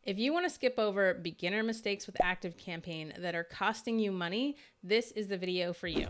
If you want to skip over beginner mistakes with ActiveCampaign that are costing you money, this is the video for you.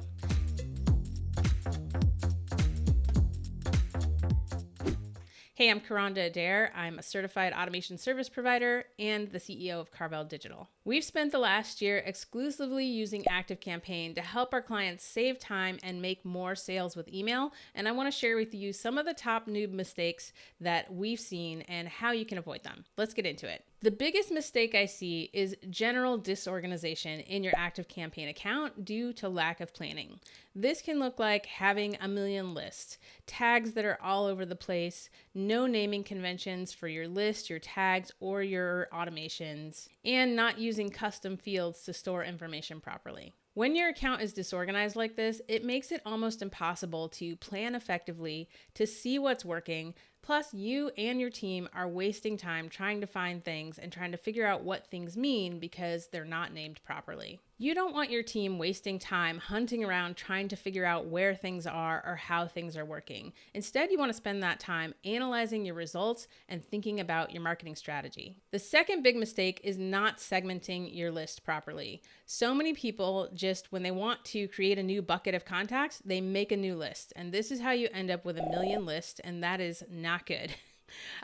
Hey, I'm Karonda Adair. I'm a certified automation service provider and the CEO of Carvel Digital. We've spent the last year exclusively using ActiveCampaign to help our clients save time and make more sales with email. And I want to share with you some of the top noob mistakes that we've seen and how you can avoid them. Let's get into it. The biggest mistake I see is general disorganization in your ActiveCampaign account due to lack of planning. This can look like having a million lists, tags that are all over the place, no naming conventions for your list, your tags, or your automations, and not using custom fields to store information properly. When your account is disorganized like this, it makes it almost impossible to plan effectively, to see what's working. Plus, you and your team are wasting time trying to find things and trying to figure out what things mean because they're not named properly. You don't want your team wasting time hunting around trying to figure out where things are or how things are working. Instead, you want to spend that time analyzing your results and thinking about your marketing strategy. The second big mistake is not segmenting your list properly. So many people just, when they want to create a new bucket of contacts, they make a new list. And this is how you end up with a million lists, and that is not good.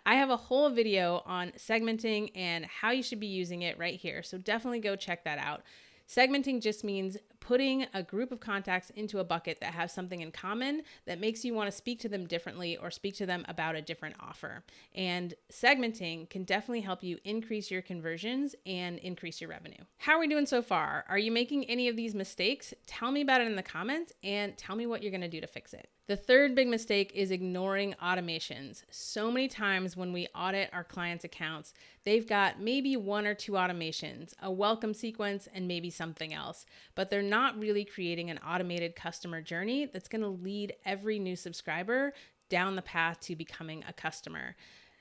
I have a whole video on segmenting and how you should be using it right here. So definitely go check that out. Segmenting just means putting a group of contacts into a bucket that have something in common that makes you want to speak to them differently or speak to them about a different offer. And segmenting can definitely help you increase your conversions and increase your revenue. How are we doing so far? Are you making any of these mistakes? Tell me about it in the comments and tell me what you're going to do to fix it. The third big mistake is ignoring automations. So many times when we audit our clients' accounts, they've got maybe one or two automations, a welcome sequence, and maybe something else, but they're not really creating an automated customer journey that's going to lead every new subscriber down the path to becoming a customer.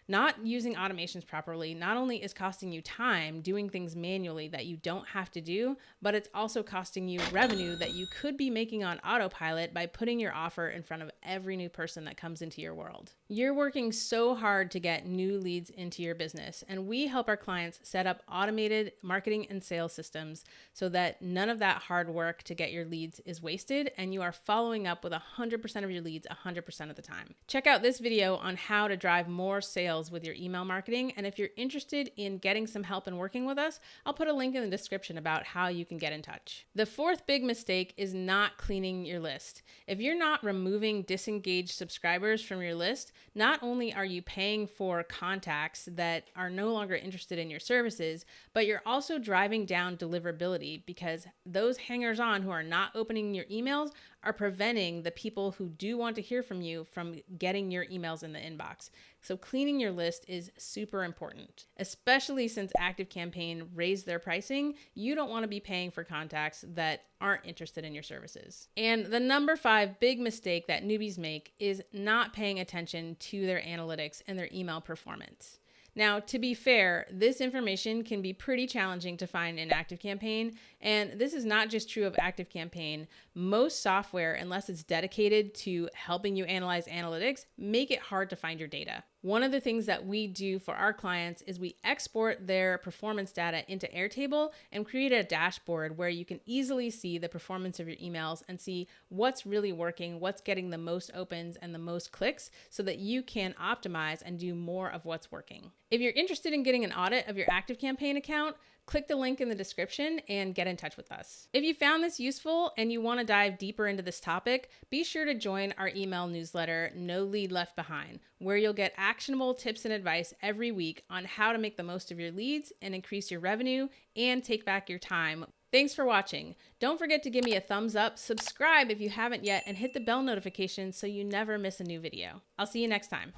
Not using automations properly not only is costing you time doing things manually that you don't have to do, but it's also costing you revenue that you could be making on autopilot by putting your offer in front of every new person that comes into your world. You're working so hard to get new leads into your business, and we help our clients set up automated marketing and sales systems so that none of that hard work to get your leads is wasted and you are following up with 100% of your leads 100% of the time. Check out this video on how to drive more sales with your email marketing. And if you're interested in getting some help and working with us, I'll put a link in the description about how you can get in touch. The fourth big mistake is not cleaning your list. If you're not removing disengaged subscribers from your list, not only are you paying for contacts that are no longer interested in your services, but you're also driving down deliverability because those hangers-on who are not opening your emails are preventing the people who do want to hear from you from getting your emails in the inbox. So cleaning your list is super important, especially since ActiveCampaign raised their pricing. You don't want to be paying for contacts that aren't interested in your services. And the number 5 big mistake that newbies make is not paying attention to their analytics and their email performance. Now, to be fair, this information can be pretty challenging to find in ActiveCampaign, and this is not just true of ActiveCampaign. Most software, unless it's dedicated to helping you analyze analytics, make it hard to find your data. One of the things that we do for our clients is we export their performance data into Airtable and create a dashboard where you can easily see the performance of your emails and see what's really working, what's getting the most opens and the most clicks so that you can optimize and do more of what's working. If you're interested in getting an audit of your ActiveCampaign account, click the link in the description and get in touch with us. If you found this useful and you want to dive deeper into this topic, be sure to join our email newsletter, No Lead Left Behind, where you'll get actionable tips and advice every week on how to make the most of your leads and increase your revenue and take back your time. Thanks for watching. Don't forget to give me a thumbs up, subscribe if you haven't yet, and hit the bell notification so you never miss a new video. I'll see you next time.